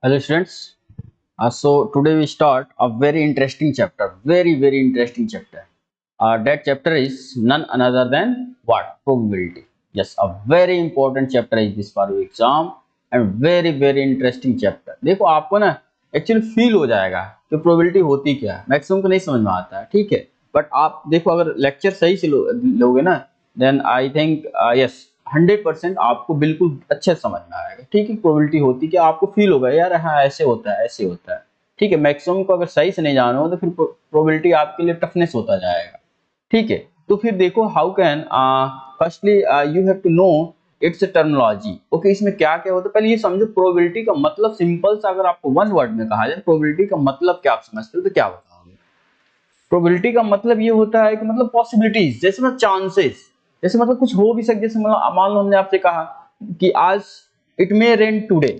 Hello students. So today we start a very interesting chapter, very interesting chapter. That chapter is none other than what? Probability. Yes, a very important chapter is this for your exam and very interesting chapter. देखो आपको ना actually feel हो जाएगा कि probability होती क्या है, maximum को नहीं समझ में आता है, ठीक है। बट आप देखो अगर लेक्चर सही से लोगे ना, देन आई थिंक यस 100% आपको बिल्कुल अच्छे से समझ में आएगा, ठीक है। प्रोबेबिलिटी होती क्या, आपको फील होगा यार हाँ ऐसे होता है ऐसे होता है, ठीक है। मैक्सिमम को अगर सही से नहीं जानो तो फिर प्रोबेबिलिटी आपके लिए टफनेस होता जाएगा, ठीक है। तो फिर देखो how can firstly you have to know its terminology. Okay, इसमें क्या क्या होता है पहले ये समझो। प्रोबेबिलिटी का मतलब सिंपल सा अगर आपको वन वर्ड में कहा जाए प्रोबेबिलिटी का मतलब क्या आप समझते हो तो क्या बताओगे? प्रोबेबिलिटी का मतलब ये होता है कि मतलब पॉसिबिलिटीज, जैसे मतलब चांसेस, जैसे मतलब कुछ हो भी सकता, जैसे मतलब मान लो हमने आपसे कहा कि आज इट मे रेन टुडे,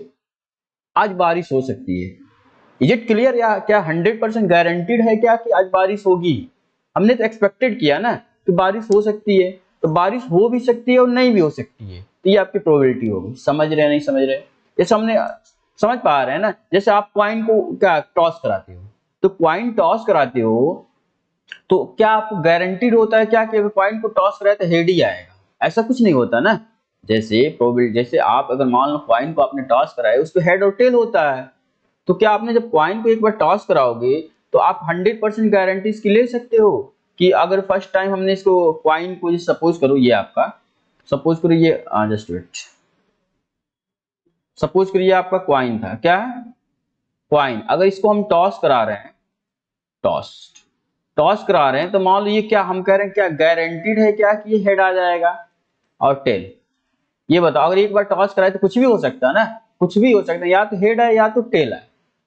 आज बारिश हो सकती है। इज इट क्लियर, या क्या 100% गारंटीड है क्या कि आज बारिश होगी? हमने तो एक्सपेक्टेड किया ना कि बारिश हो सकती है, तो बारिश हो भी सकती है और नहीं भी हो सकती है, तो ये आपकी प्रोबेबिलिटी होगी। समझ रहे हैं नहीं समझ रहे? जैसे हमने समझ पा रहे हैं ना, जैसे आप कॉइन को क्या टॉस कराते हो, तो कॉइन टॉस कराते हो तो क्या आपको गारंटीड होता है क्या कि अगर कॉइन को टॉस कराए तो हेड ही आएगा? ऐसा कुछ नहीं होता ना। जैसे प्रोबेबिलिटी, जैसे आप अगर मान लो कॉइन को आपने टॉस कराए, उस पे हेड और टेल होता है, तो क्या आपने जब कॉइन को एक बार टॉस कराओगे तो आप 100% गारंटी इसकी ले सकते हो कि अगर फर्स्ट टाइम हमने इसको कॉइन को, सपोज करो ये आपका, सपोज करो ये जस्ट वेट, सपोज करिए आपका कॉइन था, क्या है? कॉइन। अगर इसको हम टॉस करा रहे हैं, टॉस टॉस करा रहे हैं, तो मान लो ये क्या हम कह रहे हैं, क्या गारंटीड है क्या कि ये हेड आ जाएगा और टेल? ये बताओ, अगर एक बार टॉस कराए तो कुछ भी हो सकता है ना, कुछ भी हो सकता है, या तो हेड है या तो टेल है।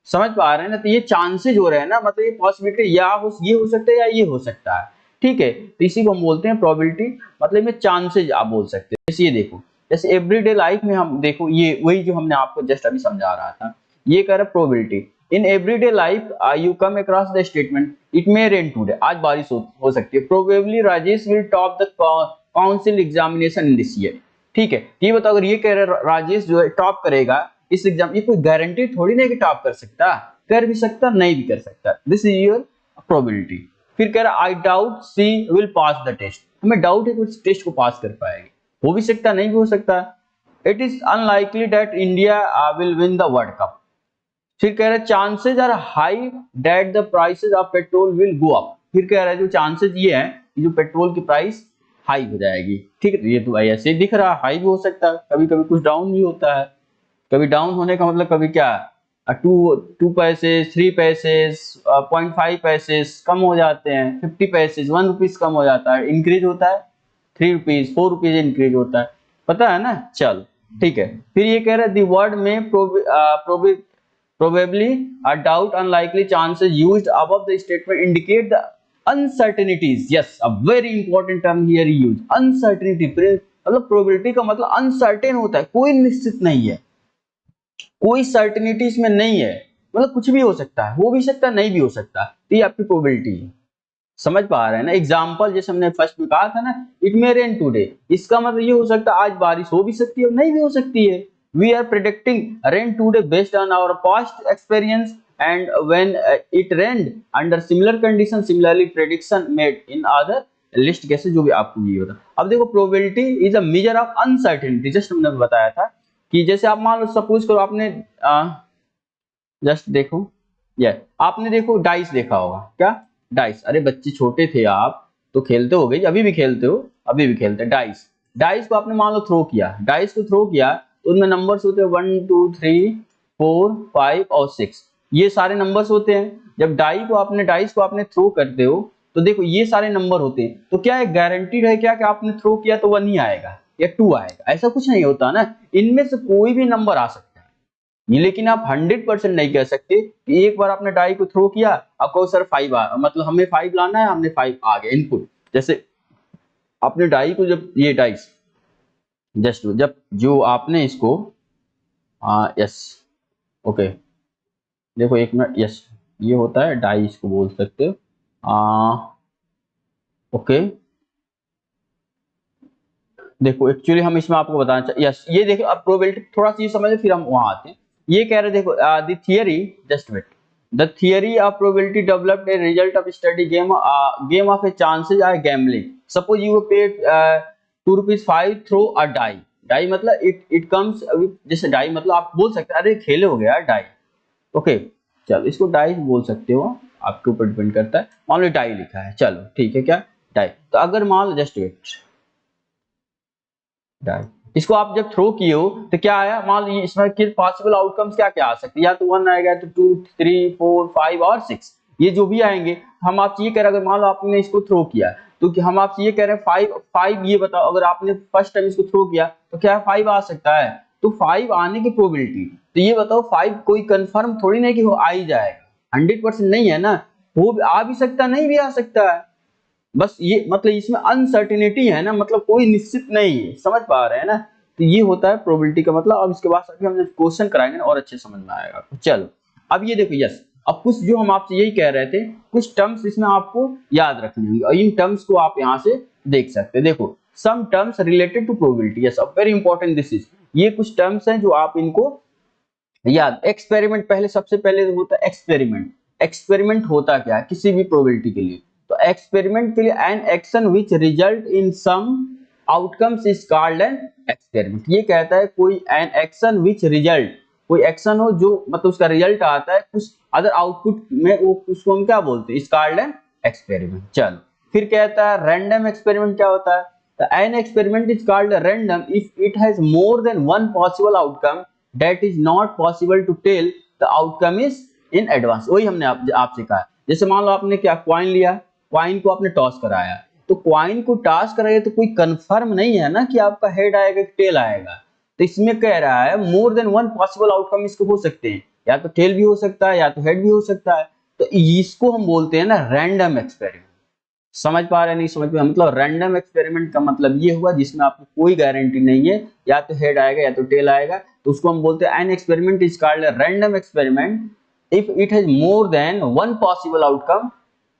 समझ पा रहे हैं ना? तो ये चांसेज हो रहे हैं ना, मतलब ये पॉसिबिलिटी या हो, ये हो सकता है या ये हो सकता है, ठीक है। तो इसी को हम बोलते हैं प्रोबेबिलिटी, मतलब ये चांसेज आप बोल सकते हैं। जैसे ये देखो, जैसे एवरीडे लाइफ में हम देखो, ये वही जो हमने आपको जस्ट अभी समझा रहा था, ये कह रहा है probability. In everyday life you come across the statement it may rain today, आज बारिश हो सकती है। Probably Rajesh will top the council examination in this year, ठीक है। ये बताओ, अगर ये कह रहे राजेश जो है टॉप करेगा इस एग्जाम, ये कोई गारंटी थोड़ी नहीं कि टॉप कर सकता, कर भी सकता नहीं भी कर सकता। This is your probability. फिर कह रहा I doubt she will pass the test, हमें डाउट है कि उस टेस्ट को पास कर पाएगी, हो भी सकता नहीं भी हो सकता। It is unlikely that India will win the world cup. फिर कह रहा है chances are high that the prices of petrol will go up. फिर कह रहा है जो चांसेस ये है कि जो पेट्रोल की प्राइस हाई हो जाएगी, ठीक है। ये तो भाई ऐसे ही दिख रहा है, हाई भी हो सकता है, कभी कभी कुछ डाउन भी होता है। कभी डाउन होने का मतलब कभी क्या, टू टू पैसे, 3 पैसे, 0.5 पैसे कम हो जाते हैं, 50 पैसे, 1 रुपीज कम हो जाता है, इंक्रीज होता है 3 रुपीज, 4 रुपीज इंक्रीज होता है, पता है ना। चल ठीक है। फिर ये कह रहा है दी वर्ड में probably a doubt unlikely chances used above the statement indicate the uncertainties. Yes, a very important term here used, uncertainty। मतलब probability का मतलब uncertain होता है, कोई निश्चित नहीं है, कोई सर्टेनिटी इसमें नहीं है, मतलब कुछ भी हो सकता है, हो भी सकता है नहीं भी हो सकता, तो ये आपकी प्रोबेबिलिटी है। समझ पा रहे हैं ना? एग्जाम्पल जैसे हमने फर्स्ट में कहा था ना, इट मे रेन टुडे, इसका मतलब ये हो सकता है आज बारिश हो भी सकती है और नहीं भी हो सकती है। We are predicting rain today based on our past experience and when it rained under similar condition, similarly prediction made in other list cases, जो भी आपको ये होता। अब देखो probability is a measure of uncertainty, just हमने बताया था कि जैसे आप मान लो सपोज करो आपने जस्ट देखो, ये आपने देखो डाइस देखा होगा, क्या डाइस? अरे बच्चे छोटे थे आप तो खेलते हो गए, अभी भी खेलते हो, अभी भी खेलते हैं डाइस। डाइस को आपने मान लो थ्रो किया, डाइस को थ्रो किया तो उनमें नंबर्स होते हैं 1 2 3 4 5 और 6, ये सारे नंबर्स होते हैं। जब डाइस को आपने थ्रो करते हो तो देखो ये सारे नंबर होते हैं, तो क्या है गारंटीड है क्या कि आपने थ्रो किया तो 1 ही आएगा या 2 आएगा? ऐसा कुछ नहीं होता ना, इनमें से कोई भी नंबर आ सकता है। ये लेकिन आप 100% नहीं कह सकते कि एक बार आपने डाई को थ्रो किया, आपको सर 5 मतलब हमें 5 लाना है, हमने 5 आ गया इनपुट। जैसे आपने डाई को, जब ये डाइस जस्ट जब जो आपने इसको यस ओके, देखो एक मिनट, यस ये होता है डाई, इसको बोल सकते हो ओके। देखो एक्चुअली हम इसमें आपको बताना चाहिए, यस ये देखो अब प्रोबेबिलिटी थोड़ा सा ये समझे फिर हम वहां आते हैं। ये कह रहे देखो the theory, just wait, the theory of probability developed a result of study game of a chances are gambling. Suppose you paid ₹2 throw a die. Die मतलब इट कम्स, जैसे डाई मतलब आप बोल सकते हैं अरे खेले हो गया डाई, ओके चलो इसको डाई बोल सकते हो, आपके ऊपर डिपेंड करता है। मान लो डाई लिखा है, चलो ठीक है, क्या डाई, तो अगर मान लो जस्ट वेट डाई, इसको आप जब थ्रो किए हो तो क्या आया, मान लो इसमें किस पॉसिबल आउटकम्स क्या क्या आ सकते हैं, या तो 1 आएगा, तो 2 3 4 5 और 6, ये जो भी आएंगे। हम आपसे ये कह रहे हैं अगर मान लो आपने इसको थ्रो किया तो कि हम आपसे ये कह रहे हैं 5 ये बताओ, अगर आपने फर्स्ट टाइम इसको थ्रो किया तो क्या 5 आ सकता है, तो 5 आने की प्रोबेबिलिटी, तो ये बताओ 5 कोई कंफर्म थोड़ी नहीं कि वो आ ही जाएगा, 100% नहीं है ना, वो आ भी सकता नहीं भी आ सकता है, बस ये मतलब इसमें अनसर्टिनिटी है ना, मतलब कोई निश्चित नहीं है, समझ पा रहे हैं ना, तो ये होता है प्रोबेबिलिटी का मतलब। अब इसके बाद अभी हम जब क्वेश्चन कराएंगे ना और अच्छे समझ में आएगा आपको। चलो अब ये देखो, यस अब कुछ जो हम आपसे यही कह रहे थे, कुछ टर्म्स इसमें आपको याद रखने होंगे और इन टर्म्स को आप यहाँ से देख सकते हैं। देखो some terms related to probability, yes very important this is, ये कुछ टर्म्स हैं जो आप इनको याद। एक्सपेरिमेंट पहले, सबसे पहले होता है एक्सपेरिमेंट। एक्सपेरिमेंट होता क्या है किसी भी प्रोबेबिलिटी के लिए, तो एक्सपेरिमेंट के लिए an action which result in some outcomes is called an experiment. ये कहता है कोई एन एक्शन विच रिजल्ट, कोई एक्शन हो जो मतलब उसका रिजल्ट आता है कुछ अदर आउटपुट में, वो उसको हम क्या बोलते हैं, इज कॉल्ड एन एक्सपेरिमेंट। चलो फिर कहता है रैंडम एक्सपेरिमेंट क्या होता है, तो N experiment is called random if it has more than one possible outcome that is not possible to tell the outcome is in advance। वही हमने आपसे कहा, जैसे मान लो आपने क्या क्वाइन लिया, क्वाइन को आपने टॉस कराया, तो क्वाइन को टॉस कराया तो कोई कंफर्म नहीं है ना कि आपका हेड आएगा कि टेल आएगा, तो इसमें कह रहा है मोर देन वन पॉसिबल आउटकम इसको हो सकते हैं, या तो टेल भी हो सकता है या तो हेड भी हो सकता है, तो इसको हम बोलते हैं ना रैंडम एक्सपेरिमेंट। समझ पा रहे हैं नहीं समझ पा रहे, मतलब रैंडम एक्सपेरिमेंट का मतलब ये हुआ जिसमें आपको कोई गारंटी नहीं है, या तो हेड आएगा या तो टेल आएगा, तो उसको हम बोलते हैं an experiment is called random experiment if it has more than one possible outcome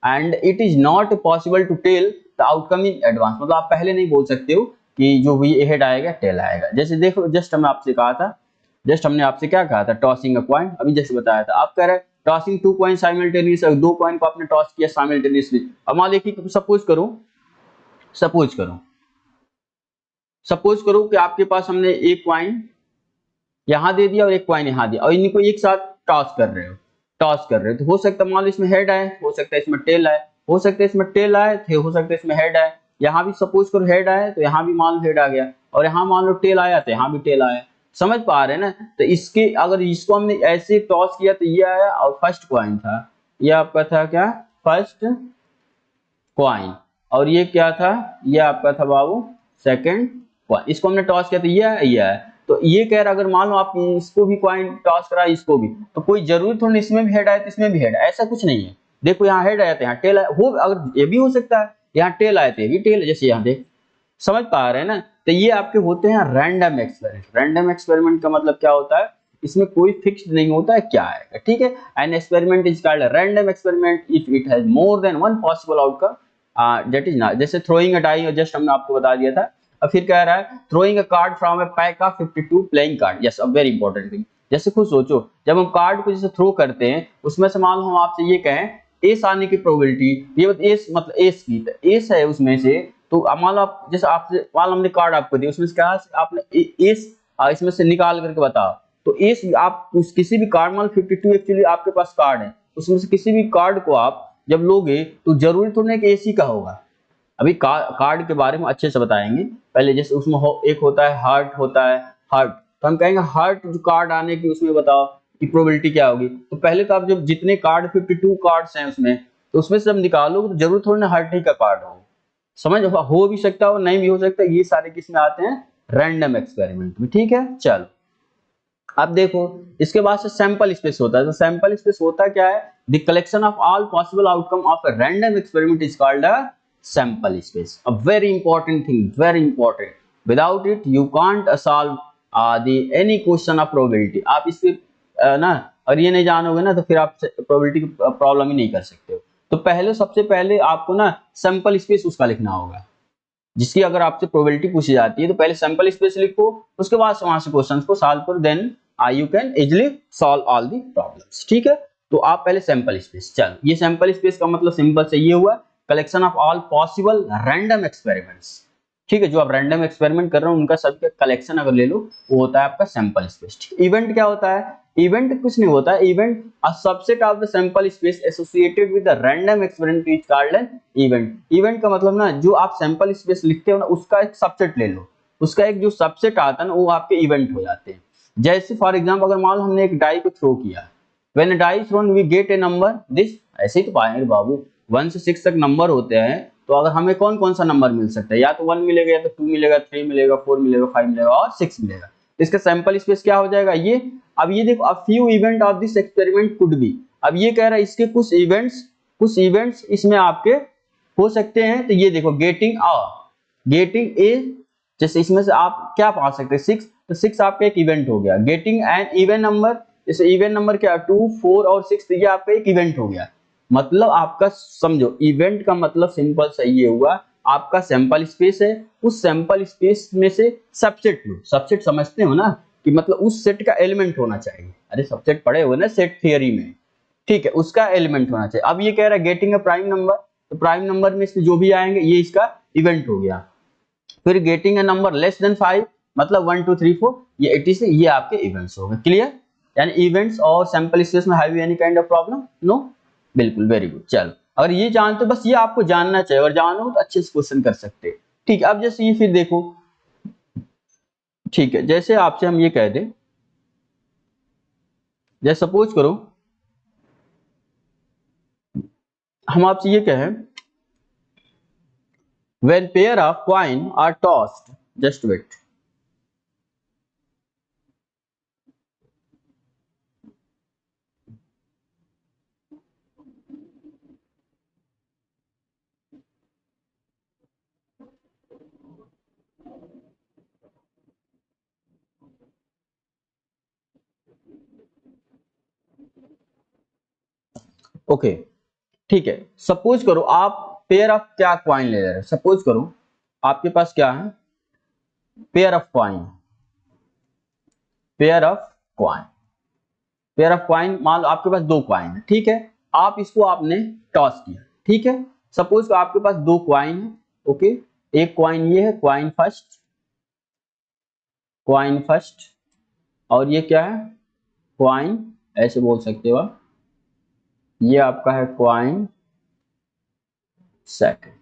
and it is not possible to tell the outcome in advance. मतलब आप पहले नहीं बोल सकते हो कि जो भी हेड आएगा टेल आएगा। जैसे देखो जस्ट हमने आपसे कहा था, जस्ट हमने आपसे क्या कहा था, टॉसिंग अ कॉइन, अभी जस्ट बताया था। आप कह रहे हैं टॉसिंग 2 कॉइन साइमल्टेनियस, 2 कॉइन को आपने टॉस किया साइमल्टेनियसली। अब मान लीजिए सपोज करो सपोज करो कि आपके पास हमने एक कॉइन यहाँ दे दिया और एक कॉइन यहाँ दिया और इनको एक साथ टॉस कर रहे हो, तो हो सकता है मान लो इसमें हेड आए, हो सकता है इसमें टेल आए, हो सकता है इसमें टेल आए थे, हो सकता है इसमें हेड आए। यहाँ भी सपोज करो हेड आए तो यहाँ भी मान लो हेड आ गया, और यहाँ मान लो टेल आया तो यहाँ भी टेल आया। समझ पा रहे हैं ना, तो इसके अगर इसको हमने ऐसे टॉस किया तो ये आया और फर्स्ट कॉइन था, ये आपका था क्या, फर्स्ट कॉइन, और ये क्या था, ये आपका था बाबू सेकंड कॉइन। इसको हमने टॉस किया तो ये है, तो ये कह रहा अगर मान लो आप इसको भी कॉइन टॉस करा इसको भी, तो कोई जरूरी थोड़ी इसमें भी हेड आए तो इसमें भी हेड, ऐसा कुछ नहीं है। देखो यहाँ हेड आया तो यहाँ टेल आया, हो अगर ये भी हो सकता है, यहाँ टेल आए तो ये भी टेल, जैसे यहाँ देख, समझ पा रहे हैं ना। तो ये आपके होते हैं रैंडम एक्सपेरिमेंट। रैंडम एक्सपेरिमेंट का मतलब क्या होता है, इसमें कोई फिक्स्ड नहीं होता है क्या आएगा, ठीक है। N experiment is called random experiment if it has more than one possible outcome, that is not, जैसे थ्रोइंग अ डाई, जस्ट हमने आपको बता दिया था। अब फिर कह रहा है throwing a card from a pack of 52 playing card, yes a very important thing. जैसे खुद सोचो जब हम कार्ड को जैसे थ्रो करते हैं, उसमें से मान लो हम आपसे ये कहें एस आने की प्रोबेबिलिटी, ये एस मतलब एस की, तो एस है उसमें से, तो मान लो आप जैसे आपसे मान लो हमने कार्ड आपको दिया, उसमें से क्या आपने एस इसमें से निकाल करके बताओ, तो एस आप उस किसी भी कार्ड, मान लो 52 एक्चुअली आपके पास कार्ड है, उसमें से किसी भी कार्ड को आप जब लोगे तो जरूरी तो नहीं कि एसी का होगा। अभी कार्ड के बारे में अच्छे से बताएंगे। पहले जैसे उसमें एक होता है हार्ट, होता है हार्ट, तो हम कहेंगे हार्ट जो कार्ड आने की उसमें बताओ कि प्रोबेबिलिटी क्या होगी। तो पहले तो आप जब जितने कार्ड 52 कार्ड्स हैं उसमें, तो उसमें से जब निकालोगे तो जरूर थोड़ी ना हार्ट ही का कार्ड हो, समझ हो भी सकता हो नहीं भी हो सकता, ये सारे किसमें आते हैं, रैंडम एक्सपेरिमेंट में, ठीक है। चलो अब देखो इसके बाद से सैंपल स्पेस होता है, तो सैंपल स्पेस होता क्या है, the collection of all possible outcome of a random experiment is called a sample space. A very important thing, very important, without it you can't solve the any question of probability. आप इसके ना और ये नहीं जानोगे ना तो फिर आप प्रोबेबिलिटी की प्रॉब्लम ही नहीं कर सकते हो। तो पहले सबसे पहले आपको ना सैंपल स्पेस उसका लिखना होगा, जिसकी अगर आपसे प्रोबेबिलिटी पूछी जाती है तो पहले सैंपल स्पेस लिखो, उसके बाद वहां से क्वेश्चंस को सॉल्व करो, then you can easily solve all the problems. ठीक है, तो आप पहले सैंपल स्पेस, चलो ये सैंपल स्पेस का मतलब सिंपल से ये हुआ collection of all possible random experiments. ठीक है, जो आप रैंडम एक्सपेरिमेंट कर रहे हो उनका सबका कलेक्शन अगर ले लो वो होता है आपका सैंपल स्पेस। इवेंट क्या होता है? इवेंट कुछ नहीं होता है, event a subset of the sample space associated with the random experiment is called an event. Event का मतलब ना जो आप सैंपल स्पेस लिखते हो ना उसका एक सबसेट ले लो, उसका एक जो सबसेट आता है ना वो आपके इवेंट हो जाते हैं। जैसे फॉर एग्जांपल अगर मान लो हमने एक डाई को थ्रो किया, when die is thrown we get a number this, ऐसे ही तो पाएंगे बाबू 1 से 6 तक नंबर होते हैं, तो अगर हमें कौन कौन सा नंबर मिल सकता है, या तो 1 मिलेगा, या तो 2 मिलेगा, 3 मिलेगा, 4 मिलेगा, 5 मिलेगा और 6 मिलेगा। तो इसका सैंपल स्पेस क्या हो जाएगा ये। अब ये देखो a few event of this experiment could be, अब ये कह रहा है इसके कुछ इवेंट्स इसमें आपके हो सकते हैं। तो ये देखो गेटिंग ए, जैसे इसमें से आप क्या पा सकते हैं 6, तो 6 आपका एक इवेंट हो गया। गेटिंग एन इवन नंबर, जैसे इवन नंबर क्या 2, 4 और 6, तो ये आपका एक इवेंट हो गया। मतलब आपका समझो इवेंट का मतलब सिंपल सा ये हुआ आपका सैंपल स्पेस है, उस सैंपल स्पेस में से सबसेट लो। सबसेट समझते हो ना कि मतलब उस सेट का एलिमेंट होना चाहिए। अरे सबसेट पढ़े हो ना सेट थियरी में, ठीक है, उसका एलिमेंट होना चाहिए। अब ये कह रहा है गेटिंग अ प्राइम नंबर, तो प्राइम नंबर में से जो भी आएंगे ये इसका इवेंट हो गया। फिर getting a number less then 5, मतलब 1 2 3 4 ये 80 से ये आपके इवेंट्स हो गए। क्लियर? यानी इवेंट्स और सैंपल स्पेस में have you any kind of problem? No, बिल्कुल, वेरी गुड। चलो अगर ये जानते हो, बस ये आपको जानना चाहिए, अगर जानो तो अच्छे से क्वेश्चन कर सकते हैं। ठीक है, अब जैसे ये फिर देखो, ठीक है, जैसे आपसे हम ये कह दें, जैसे सपोज करो हम आपसे ये कहें when pair of coin are tossed, just wait, okay ठीक है। सपोज करो आप पेयर ऑफ क्या क्वाइन ले रहे हो, सपोज करो आपके पास क्या है pair of coin, pair of coin, pair of coin, मान लो आपके पास 2 क्वाइन है, ठीक है, आप इसको आपने टॉस किया, ठीक है। सपोज तो आपके पास 2 क्वाइन है, ओके, एक क्वाइन ये है क्वाइन फर्स्ट, और ये क्या है क्वाइन, ऐसे बोल सकते हो आप, ये आपका है coin second,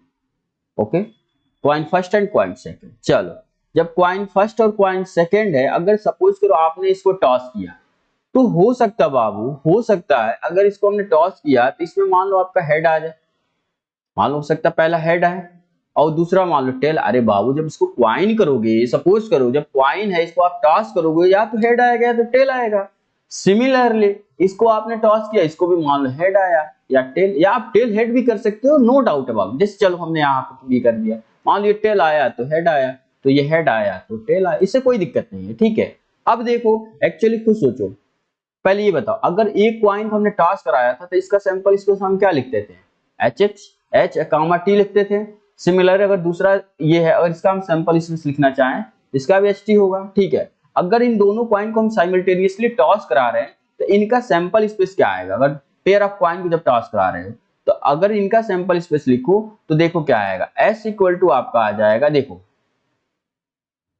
okay, coin first and coin second. चलो जब क्वाइन फर्स्ट और क्वाइन सेकंड है, अगर सपोज करो आपने इसको टॉस किया, तो हो सकता बाबू, हो सकता है अगर इसको हमने टॉस किया तो इसमें मान लो आपका हेड आ जाए, मान लो हो सकता है पहला हेड है और दूसरा मान लो टेल। अरे बाबू जब इसको क्वाइन करोगे, सपोज करो जब क्वाइन है इसको आप टॉस करोगे, या तो हेड आएगा या तो टेल आएगा। सिमिलरली इसको आपने टॉस किया, इसको भी मान लो हेड आया या टेल, या आप टेल हेड भी कर सकते हो, नो डाउट अबाउट दिस। चलो हमने यहाँ पे भी कर दिया, मान लो टेल आया तो हेड आया, तो ये हेड आया तो टेल आया, इससे कोई दिक्कत नहीं है, ठीक है। अब देखो एक्चुअली खुद सोचो, पहले ये बताओ अगर एक क्वाइन को हमने टॉस कराया था तो इसका सैंपल स्पेस हम क्या लिखते थे, एच कामा टी लिखते थे। सिमिलर अगर दूसरा ये है, अगर इसका हम सैंपल स्पेस लिखना चाहें इसका भी एच टी होगा, ठीक है। अगर इन दोनों क्वाइन को हम साइमल्टेनियसली टॉस करा रहे हैं तो इनका सैंपल स्पेस क्या आएगा, अगर पेयर ऑफ क्वाइन को जब टॉस करा रहे हो तो अगर इनका सैंपल स्पेस लिखो तो देखो क्या आएगा, एस इक्वल टू आपका आ जाएगा, देखो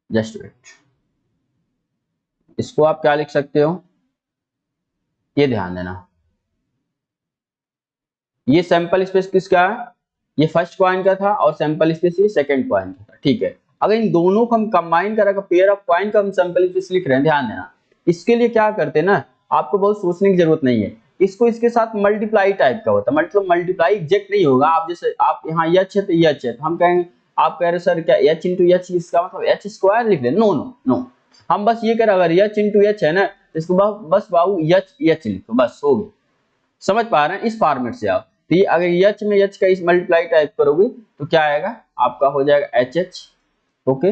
जस्ट वेट, इसको आप क्या लिख सकते हो, ये ध्यान देना, ये सैंपल स्पेस किसका है, ये फर्स्ट क्वाइन का था और सैंपल स्पेस ये सेकंड क्वाइन का था, ठीक है। अगर इन दोनों को हम कंबाइन करा कर पेयर ऑफ क्वाइन का हम सैंपल स्पेस लिख रहे हैं, ध्यान देना, इसके लिए क्या करते हैं ना, आपको बहुत सोचने की जरूरत नहीं है, इसको इसके साथ मल्टीप्लाई टाइप का होता है, मतलब मल्टीप्लाई एग्जैक्ट नहीं होगा। आप जैसे आप यहाँ एच है तो एच है, तो हम कहेंगे, आप कह रहे सर क्या एच इंटू एच, इसका मतलब एच स्क्वायर लिख दे, नो नो नो, हम बस ये कह रहे अगर एच इंटू एच है ना, इसको बस बाबू एच एच लिखो, बस हो गया। समझ पा रहे हैं, इस फॉर्मेट से आप, तो ये अगर एच में एच का इस मल्टीप्लाई टाइप करोगे तो क्या आएगा आपका हो जाएगा एच एच, ओके।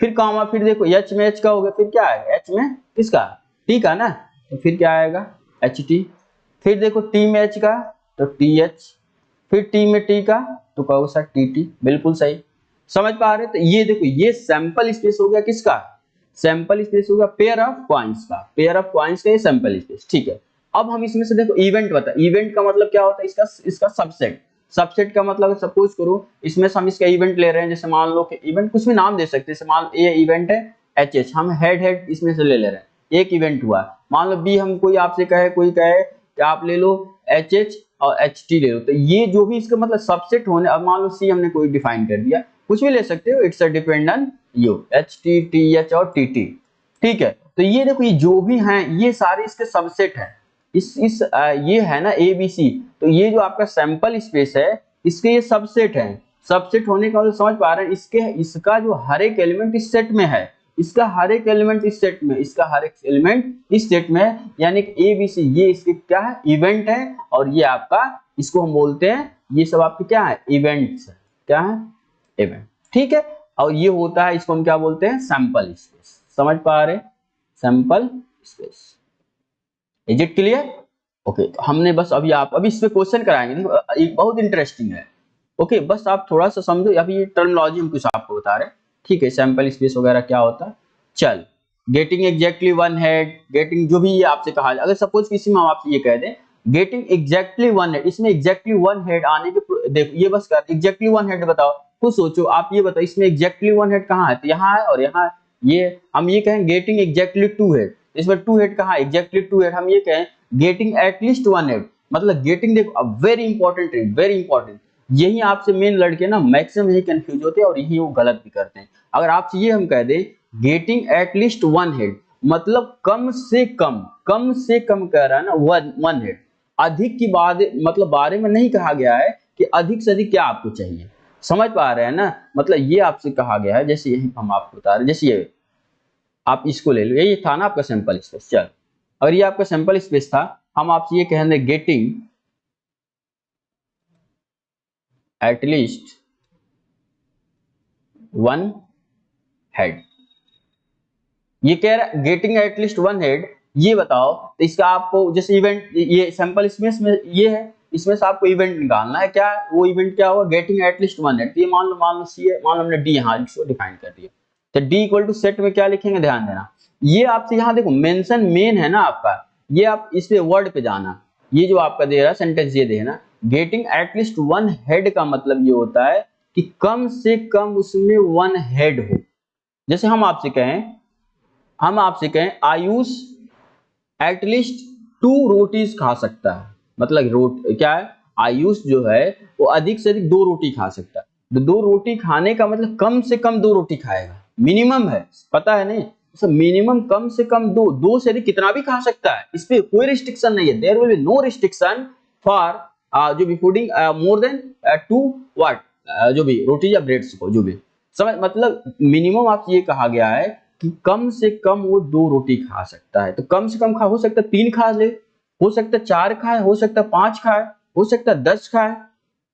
फिर कामा, फिर देखो एच में एच का हो गया, फिर क्या आएगा एच में किसका टी का ना, तो फिर क्या आएगा एच टी। फिर देखो टी में एच का तो टी एच, फिर टी में टी का तो कहोगे सर टी टी, बिल्कुल सही। समझ पा रहे, तो ये देखो ये सैंपल स्पेस हो गया किसका, सैंपल स्पेस हो गया पेयर ऑफ कॉइन्स का, पेयर ऑफ कॉइन्स का ये सैंपल स्पेस, ठीक है। अब हम इसमें से देखो इवेंट बता, इवेंट का मतलब क्या होता है, इसका सबसेट, सबसेट का मतलब सपोज करो इसमें से हम इसका इवेंट ले रहे हैं, जैसे मान लो कि इवेंट कुछ भी नाम दे सकते हैं, जैसे मान लो ये इवेंट है एच, हम हेड इसमें से ले रहे हैं, एक इवेंट हुआ। मान लो बी, हम कोई आपसे कहे, कोई कहे कि आप ले लो एच और एच ले लो, तो ये जो भी इसका मतलब सबसेट होने, अब मान लो सी हमने कोई डिफाइन कर दिया, कुछ भी ले सकते हो, it's a depend on you, H T H और टी, ठीक है। तो ये देखो ये जो भी हैं ये सारे इसके सबसेट हैं, ये है ना ए बी सी, तो ये जो आपका सैंपल स्पेस है इसके ये सबसेट है। सबसेट होने का मतलब समझ पा रहे हैं, इसका जो हर एक एलिमेंट इस सेट में है, इसका हर एक एलिमेंट इस सेट में, इसका हर एक एलिमेंट इस सेट में है, यानी कि ए बी सी ये इसके क्या है, इवेंट है, और ये आपका, इसको हम बोलते हैं, ये सब आपके क्या है, इवेंट्स है, क्या है, इवेंट, ठीक है। और ये होता है, इसको हम क्या बोलते हैं, सैंपल स्पेस, समझ पा रहे, sample space, is it clear? Okay, तो हमने बस अभी इस पे क्वेश्चन कराएंगे, देखो एक बहुत इंटरेस्टिंग है, ओके, बस आप थोड़ा सा समझो, अभी ये टर्मिनोलॉजी हम कुछ आपको बता रहे हैं, ठीक है, सैंपल स्पेस वगैरह क्या होता है। चल, getting exactly one head, getting जो भी ये आपसे कहा जाए, अगर सपोज किसी में हम आपसे ये कह दें गेटिंग एग्जैक्टली वन हेड, इसमें एग्जैक्टली वन हेड आने के, देखो ये बस कर एग्जैक्टली वन हेड बताओ, खुद सोचो, आप ये बताओ इसमें एग्जैक्टली वन हेड कहाँ है, तो यहाँ है और यहाँ है, ये हम ये कहें गेटिंग एग्जैक्टली टू हेड, इसमें टू हेड कहाँ, एग्जैक्टली टू हेड, हम ये कहें गेटिंग एटलीस्ट वन हेड, मतलब गेटिंग, देखो वेरी इंपॉर्टेंट है, वेरी इंपॉर्टेंट, यही आपसे मेन लड़के ना मैक्सिमम यही कंफ्यूज होते हैं और यही वो गलत भी करते हैं। अगर आपसे ये हम कह they getting at least one head, मतलब कम से कम कह रहा है ना, वन हेड, अधिक की बात मतलब बारे में नहीं कहा गया है कि अधिक से अधिक क्या आपको चाहिए, समझ पा रहे हैं ना, मतलब ये आपसे कहा गया है, जैसे यही हम आपको बता रहे हैं, जैसे ये आप इसको ले लो, यही था ना आपका सैंपल स्पेस। चल, अगर ये आपका सैंपल स्पेस था, हम आपसे ये कहेंगे गेटिंग एटलीस्ट वन हेड, ये कह रहा है गेटिंग एटलीस्ट वन हेड, ये बताओ, तो इसका आपको जैसे इवेंट, ये सैंपल स्पेस में ये है, इसमें से आपको इवेंट निकालना है, क्या वो इवेंट क्या होगा, गेटिंग एटलीस्ट वन हेड, तो ये मान लो सी है, मान लो हमने डी यहाँ इसको डिफाइन कर दिया, तो डी इक्वल टू सेट में क्या लिखेंगे, ध्यान देना, ये आपसे यहाँ देखो मेंशन मेन है ना आपका, ये आप इस पे वर्ड पे जाना, ये जो आपका दे रहा है सेंटेंस ये देना, गेटिंग एटलीस्ट वन हेड का मतलब ये होता है कि कम से कम उसमें वन हेड हो। जैसे हम आपसे कहें आयुष एटलीस्ट टू रोटीज खा सकता है, मतलब क्या है, आयुष जो है वो अधिक से अधिक दो रोटी खा सकता है, तो दो रोटी खाने का मतलब कम से कम दो रोटी खाएगा, मिनिमम है, पता है नहीं, तो मिनिमम कम से कम दो से अधिक कितना भी खा सकता है, इस पे कोई रिस्ट्रिक्शन नहीं है, there will be no restriction for जो भी fooding more than two what, जो भी रोटी या ब्रेड्स को, जो भी समझ, मतलब मिनिमम आपसे ये कहा गया है कि कम से कम वो दो रोटी खा सकता है, तो कम से कम हो सकता है तीन खा ले, हो सकता है चार खाए, हो सकता है पांच खाए, हो सकता है 10 खाए,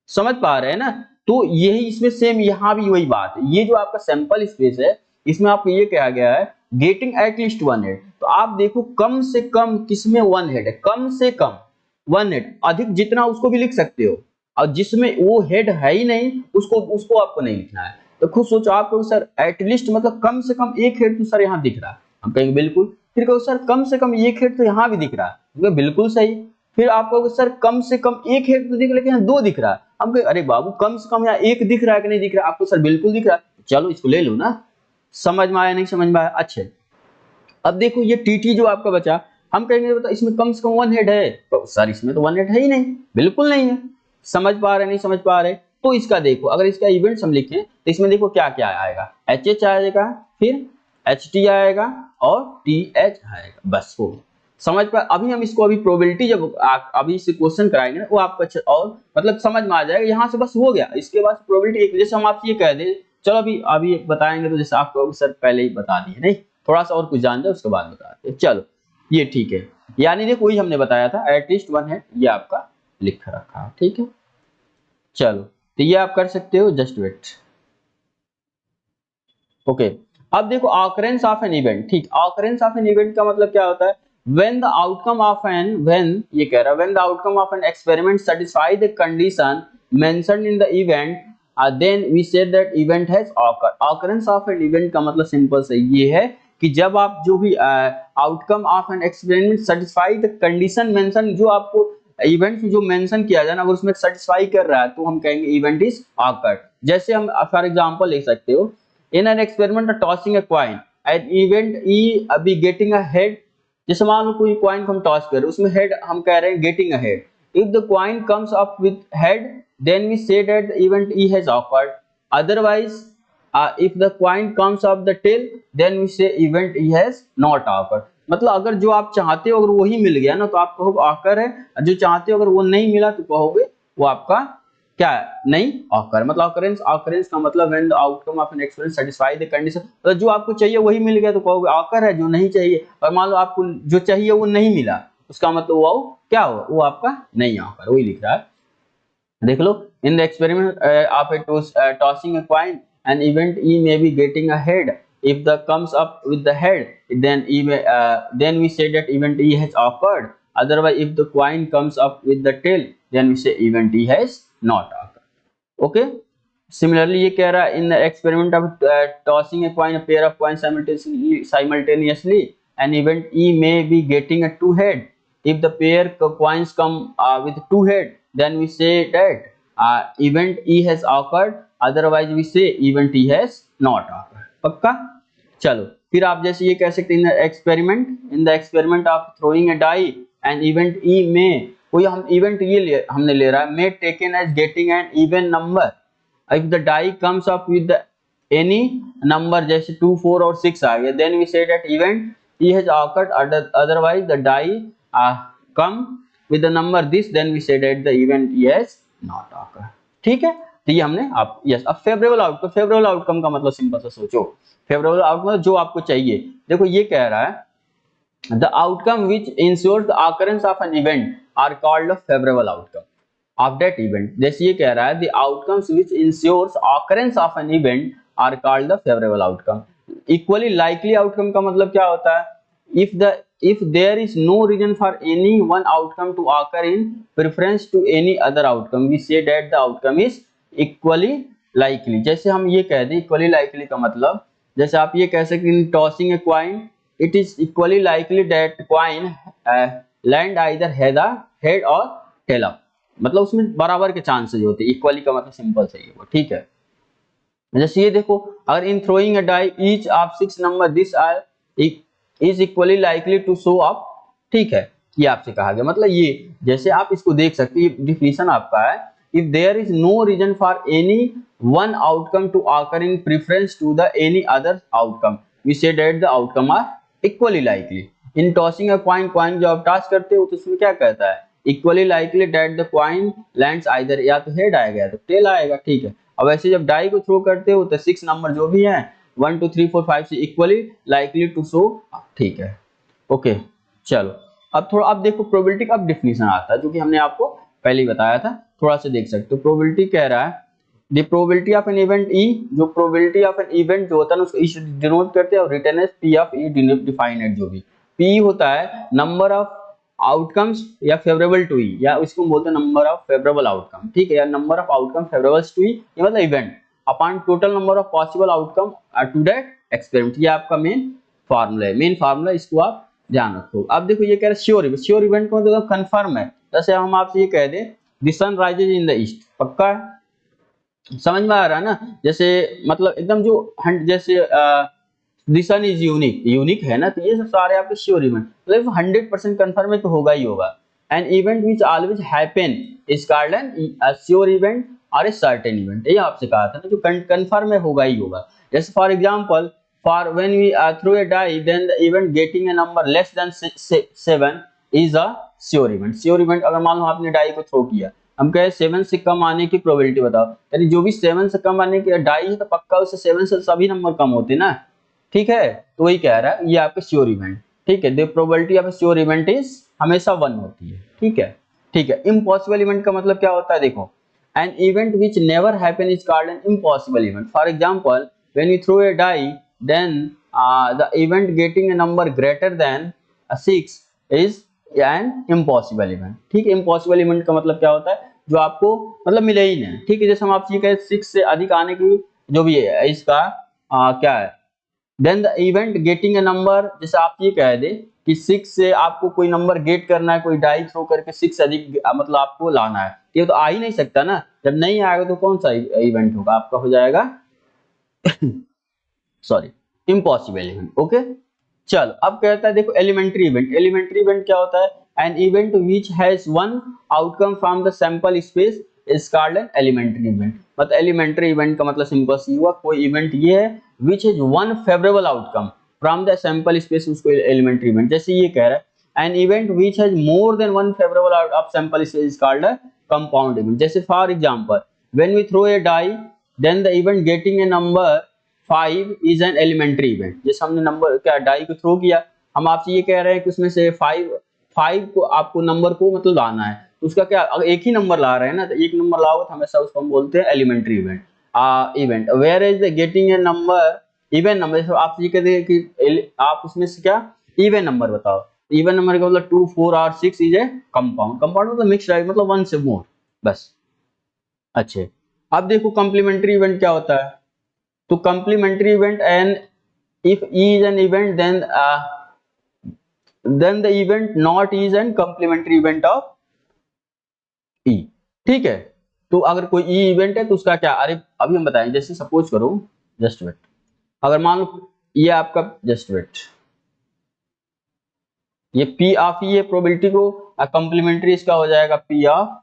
समझ पा रहे हैं ना। तो यही इसमें सेम यहाँ भी वही बात है, ये जो आपका सैंपल स्पेस है इसमें आपको ये कहा गया है गेटिंग एटलीस्ट वन हेड, तो आप देखो कम से कम किसमें वन हेड है, कम से कम वन हेड, अधिक जितना उसको भी लिख सकते हो, और जिसमें वो हेड है ही नहीं उसको आपको नहीं लिखना है। तो खुद सोचो, आप कहो सर एटलीस्ट मतलब कम से कम एक हेड तो सर यहाँ दिख रहा है, हम कहेंगे बिल्कुल, फिर कहो सर कम से कम एक हेड तो यहाँ भी दिख रहा है, बिल्कुल सही, फिर आप कहोगे सर कम से कम एक हेड तो दिख रहा है, लेकिन यहाँ दो दिख रहा है, हम कहें अरे बाबू कम से कम यहाँ एक दिख रहा है कि नहीं दिख रहा है, आपको सर बिल्कुल दिख रहा है, चलो इसको ले लो ना, समझ में आया नहीं समझ में आया, अच्छे। अब देखो ये टी जो आपका बचा, हम कहेंगे बताओ इसमें कम से कम वन हेड है, तो सर इसमें तो वन हेड है ही नहीं, बिल्कुल नहीं है, समझ पा रहे नहीं समझ पा रहे, तो इसका देखो अगर इसका इवेंट्स हम लिखें तो इसमें देखो क्या क्या आएगा, एच आएगा, फिर एच टी आएगा और टी एच आएगा, बस हो समझ पा। अभी हम इसको अभी प्रोबेबिलिटी जब अभी इससे क्वेश्चन कराएंगे ना वो आपको और मतलब समझ में आ जाएगा, यहाँ से बस हो गया, इसके बाद प्रोबेबिलिटी जैसे हम आपसे ये कह दें, चलो अभी बताएंगे तो जैसे आपको सर पहले ही बता दिए, नहीं थोड़ा सा और कुछ जान जाए उसके बाद बताते हैं, चलो ये ठीक है, यानी देखो वही हमने बताया था एटलीस्ट वन है, ये आपका लिख रखा है, ठीक है। चलो तो ये आप कर सकते हो, जस्ट वेट, ओके। अब देखो ऑकरेंस ऑफ एन इवेंट, ठीक, ऑकरेंस ऑफ एन इवेंट का मतलब क्या होता है, when the outcome of an when ये कह रहा है when the outcome of an experiment satisfy the condition mentioned in the event then we say that event has occurred। occurrence of an event का मतलब सिंपल से ये है कि जब आप जो भी outcome of an experiment satisfy the condition mention, जो आपको इवेंट जो मेंशन किया जाए ना वो उसमें सेटिस्फाई कर रहा है तो हम कहेंगे इवेंट इज ऑकर्ड। जैसे हम फॉर एग्जांपल ले सकते हो, in an experiment tossing a coin an event E अभी गेटिंग अ हेड। जैसे मान लो कोई कॉइन को हम टॉस कर रहे हैं, उसमें हेड हम कह रहे हैं getting a head. If the coin comes up with head then we say that the event E has occurred. Otherwise if the coin comes up the tail then we say event e has not occurred। मतलब अगर जो आप चाहते हो अगर वही मिल गया ना तो आप कहोगे ऑकर है, जो चाहते हो अगर वो नहीं मिला तो कहोगे वो आपका क्या है, नहीं ऑकर। मतलब ऑकरेंस, ऑकरेंस का मतलब when the outcome of an experiment satisfy the condition, तो जो आपको चाहिए वही मिल गया तो कहोगे ऑकर है, जो नहीं चाहिए और मान लो आपको जो चाहिए वो नहीं मिला उसका मतलब वो क्या हो, वो आपका नहीं ऑकर, वही लिख रहा है। देख लो, in the experiment of a tossing a coin an event E may be getting a head. If the comes up with the head, then we say that event E has occurred. Otherwise, if the coin comes up with the tail, then we say event E has not occurred. Okay. Similarly, ये कह रहा है in the experiment of tossing a coin, a pair of coins simultaneously, an event E may be getting a two head. If the pair coins come with two head, then we say that event E has occurred। Otherwise we say event E has not occurred. पक्का। चलो फिर आप जैसे ये कह सकते हैं in the experiment of throwing a die and event E में, कोई हम इवेंट ये हमने ले रहा है may taken as getting an even number. If the die comes up with any number जैसे 2 4 और 6 आ गया then we say that event E has occurred. Otherwise the die come with the number this then we say that the event E has not occurred. ठीक है, तो ये हमने आप यस। अब फेवरेबल आउटकम, फेवरेबल आउटकम का मतलब simple सा सोचो, फेवरेबल आउटकम जो आपको चाहिए। देखो ये कह रहा है the outcome which ensures the occurrence of an event are called a favourable outcome of that event. जैसे ये कह रहा है the outcomes which ensures occurrence of an event are called the favourable outcome. Equally likely outcome का मतलब क्या होता है, if there is no reason for any one outcome to occur in preference to any other outcome we say that the outcome is equally likely। जैसे हम ये कह दें equally likely का मतलब, जैसे आप ये कह सकते हैं tossing a coin it is equally likely that coin land either head or tail up। मतलब उसमें बराबर के चांसेस होते हैं, इक्वली का मतलब सिंपल सही है वो। ठीक है, जैसे ये देखो अगर in throwing a die each of 6 number this are is equally likely to show up. ठीक है, ये आपसे कहा गया। मतलब ये जैसे आप इसको देख सकते हैं, डिफिनेशन आपका है if there is no reason for any one outcome to occur in preference to the any other outcome we say that the outcome are equally likely. In tossing a coin, coin जो आप toss करते हो तो उसमें क्या कहता है equally likely that the coin lands either, या तो हेड आएगा या तो टेल आएगा। ठीक है, अब ऐसे जब डाई को थ्रो करते हो तो 6 नंबर जो भी है 1 2 3 4 5 से इक्वली लाइकली टू शो। ठीक है, ओके। चलो अब थोड़ा अब देखो प्रोबेबिलिटी का अब डिफिनेशन आता है जो कि हमने आपको पहले ही बताया था, थोड़ा सा देख सकते हो। प्रोबेबिलिटी कह रहा है the probability of an event ई, जो प्रोबेबिलिटी ऑफ एन इवेंट जो होता है ना उसको ई डिनोट करते हैं और written as P of E defined at, जो भी पी होता है नंबर ऑफ आउटकम्स या फेवरेबल टू ई, या इसको बोलते हैं नंबर ऑफ फेवरेबल आउटकम। ठीक है, या number of outcome favourable to E, ये मतलब event upon total number of possible outcome to that experiment. ये आपका मेन फार्मूला है, मेन फार्मूला, इसको आप ध्यान रखो। अब देखो ये कह रहा है श्योर इवेंट को मतलब कंफर्म है। जैसे हम आपसे ये कह दें the sun rises in the east, पक्का है, समझ में आ रहा है ना। जैसे मतलब एकदम जो जैसे द सन इज यूनिक है ना, तो ये सब सारे आपके श्योर इवेंट मतलब 100% कंफर्म है तो होगा ही होगा। N event which always happen is called N sure event और ए सर्टेन इवेंट। ये आपसे कहा था ना, जो कंफर्म है होगा ही होगा। जैसे for example for when we throw a die then the event getting a number less than 7 is a sure event। sure event अगर मान लो आपने डाई को थ्रो किया, हम कहे 7 से कम आने की प्रोबेबिलिटी बताओ, यानी जो भी 7 से कम आने की डाई है तो पक्का उससे 7 से सभी नंबर कम होते ना। ठीक है, तो वही कह रहा है ये आपके श्योर इवेंट। ठीक है, the probability of sure event is हमेशा 1 होती है। ठीक है, ठीक है। इम्पॉसिबल इवेंट का मतलब क्या होता है, देखो an event which never happen is called an impossible event. For example when you throw a die then the event getting a number greater than 6 is an impossible event। ठीक है, impossible event का मतलब क्या होता है, जो आपको मतलब मिले ही नहीं। ठीक है, जैसे हम आपसे ये कहें 6 से अधिक आने की जो भी है इसका क्या है then the event getting a number, जैसे आप ये कह दे कि 6 से आपको कोई नंबर गेट करना है, कोई डाई थ्रो करके 6 से अधिक मतलब आपको लाना है, ये तो आ ही नहीं सकता ना। जब नहीं आएगा तो कौन सा इवेंट होगा आपका, हो जाएगा सॉरी इम्पॉसिबल इवेंट। ओके चलो अब कहता है देखो एलिमेंट्री इवेंट। एलिमेंट्री इवेंट क्या होता है, an event which has one outcome from the sample space is called an elementary event. मतलब एलिमेंट्री इवेंट का मतलब सिंपल सी हुआ, कोई इवेंट ये है which has one favourable outcome from the sample space, उसको एलिमेंट्री इवेंट। जैसे ये कह रहा है an event which has more than one favourable out of sample space is called a compound event. जैसे for example when we throw a die then the event getting a number 5 is an elementary event. जैसे हमने number क्या die को throw किया, हम आपसे ये कह रहे हैं कि उसमें से 5 को आपको नंबर को मतलब लाना है, तो उसका क्या अगर एक ही नंबर ला रहे हैं ना, तो एक नंबर लाओगे तो हमेशा उसको हम बोलते हैं elementary event. Where is the getting a number even number, जैसे आप ये कहते हैं कि आप उसमें से क्या इवन नंबर बताओ, इवन नंबर का मतलब 2 4 और 6 इज ए कंपाउंड। कंपाउंड मतलब मिक्स मतलब वन से मोर बस। अच्छे अब देखो कॉम्प्लीमेंट्री इवेंट क्या होता है, तो complementary event and if E is an event then the event not is an complementary event of E. ठीक है, तो अगर कोई ई इवेंट है तो उसका क्या, अरे अभी हम बताएं, जैसे सपोज करो जस्ट वेट, अगर मान लो ये आपका जस्ट वेट ये पी ऑफ ई है प्रोबेबिलिटी को, कॉम्प्लीमेंट्री इसका हो जाएगा पी ऑफ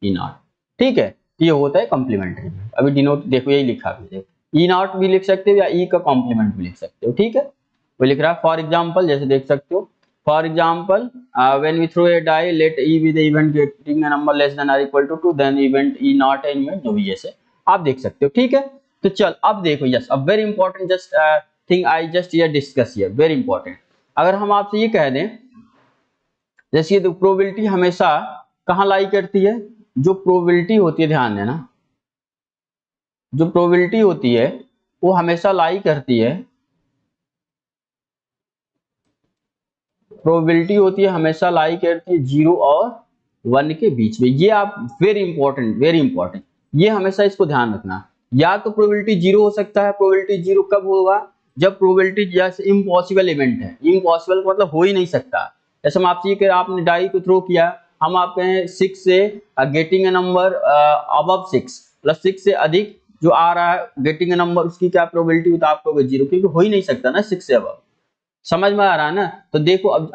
ई नॉट। ठीक है, ये होता है कॉम्प्लीमेंट्री। अभी डिनोट देखो यही लिखा है, ई नॉट भी लिख सकते हो या ई का कॉम्प्लीमेंट भी लिख सकते हो। ठीक है, वो लिख रहा है फॉर एग्जांपल, जैसे देख सकते हो for example when we throw a die let E be the event getting a number less than और equal to 2 then event E not an event, जो भी ऐसे आप देख सकते हो। ठीक है, तो चल अब देखो यस अब very important just thing I just here discuss here very important. अगर हम आपसे ये कह दें जैसे ये प्रोबेबिलिटी हमेशा कहाँ लाई करती है, जो प्रोबेबिलिटी होती है ध्यान देना, जो प्रोबेबिलिटी होती है वो हमेशा लाई करती है, प्रोबेबिलिटी होती है हमेशा लाई करती है 0 और 1 के बीच में। ये आप वेरी इंपॉर्टेंट ये हमेशा इसको ध्यान रखना। या तो प्रोबेबिलिटी 0 हो सकता है, प्रोबेबिलिटी 0 कब होगा, जब प्रोबेबिलिटी जैसे इम्पॉसिबल इवेंट है, इम्पॉसिबल मतलब हो ही नहीं सकता। जैसे हम आपसे ये आपने डाई को थ्रो किया, हम आप कहें 6 से getting a number above 6 plus 6 से अधिक जो आ रहा है गेटिंग ए नंबर, उसकी क्या प्रोबेबिलिटी होता है आपको 0, क्योंकि हो ही नहीं सकता ना 6 से अबव। समझ में आ रहा है ना। तो देखो अब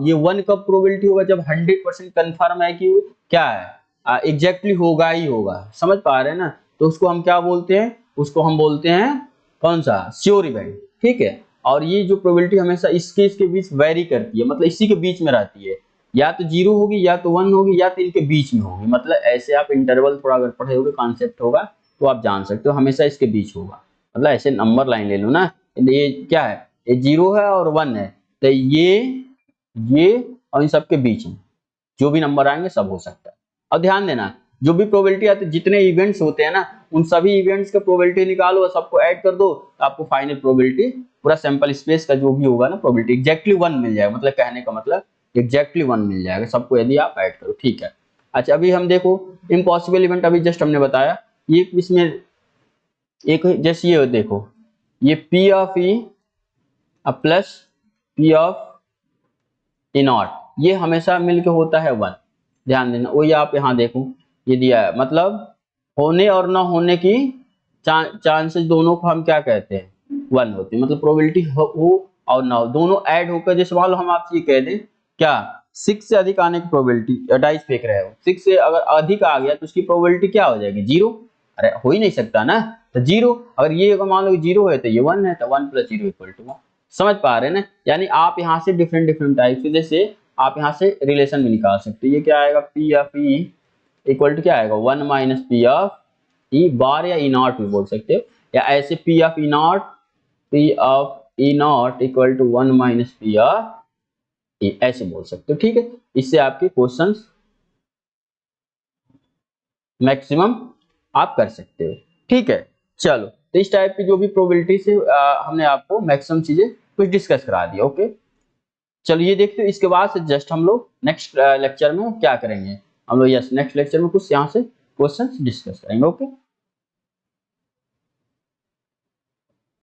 ये 1 कब प्रोबेबिलिटी होगा, जब 100% कंफर्म है कि क्या है एग्जैक्टली होगा ही होगा। समझ पा रहे हैं ना, तो उसको हम क्या बोलते हैं, उसको हम बोलते हैं कौन सा, श्योर इवेंट। ठीक है, और ये जो प्रोबेबिलिटी हमेशा इसके बीच वेरी करती है, मतलब इसी के बीच में रहती है, या तो 0 होगी या तो 1 होगी या तो इनके बीच में होगी। मतलब ऐसे आप इंटरवल थोड़ा अगर पढ़े होगे कॉन्सेप्ट होगा तो आप जान सकते हो हमेशा इसके बीच होगा। मतलब ऐसे नंबर लाइन ले लो ना, ये क्या है, ये 0 है और 1 है, तो ये और इन सब के बीच में जो भी नंबर आएंगे सब हो सकता है। और ध्यान देना जो भी प्रोबेबिलिटी आती है, जितने इवेंट्स होते हैं ना उन सभी इवेंट्स का प्रोबेबिलिटी निकालो और सबको ऐड कर दो, तो आपको फाइनल प्रोबेबिलिटी पूरा सैंपल स्पेस का जो भी होगा ना प्रोबेबिलिटी एग्जैक्टली 1 मिल जाएगा। मतलब कहने का मतलब एग्जैक्टली 1 मिल जाएगा सबको यदि आप ऐड करो। ठीक है, अच्छा अभी हम देखो इम्पॉसिबल इवेंट, अभी जस्ट हमने बताया ये इसमें एक जैसे ये देखो ये P of E plus P of E not, ये हमेशा मिलके होता है 1। ध्यान देना वही आप यहाँ देखो ये दिया है, मतलब होने और ना होने की चांसेस दोनों को हम क्या कहते हैं 1 होते हैं। मतलब प्रोबेबिलिटी हो और ना हो दोनों ऐड होकर, जैसे मान लो हम आपसे ये कह दें क्या 6 से अधिक आने की प्रोबेबिलिटी, डाइस फेंक रहे हो 6 से अगर अधिक आ गया तो उसकी प्रोबेबिलिटी क्या हो जाएगी 0। अरे हो ही नहीं सकता ना, तो 0 अगर ये अगर मान लो 0 है तो ये 1 है, तो 1 + 0 = 1। समझ पा रहे हैं ना, यानी आप यहाँ से डिफरेंट टाइप से जैसे आप यहाँ से रिलेशन भी निकाल सकते हो। ये क्या आएगा P of E equal to क्या आएगा 1 - P ऑफ E बार या E नॉट भी बोल सकते हो, या ऐसे P of E not equal to 1 - P of E ऐसे बोल सकते हो। ठीक है, इससे आपके क्वेश्चंस मैक्सिमम आप कर सकते हो। ठीक है, चलो तो इस टाइप की जो भी प्रोबेबिलिटी से हमने आपको मैक्सिमम चीजें कुछ डिस्कस करा दिया। ओके चलो ये देखते हो, इसके बाद से जस्ट हम लोग नेक्स्ट लेक्चर में क्या करेंगे, हम लोग यस नेक्स्ट लेक्चर में कुछ यहाँ से क्वेश्चंस डिस्कस करेंगे। ओके।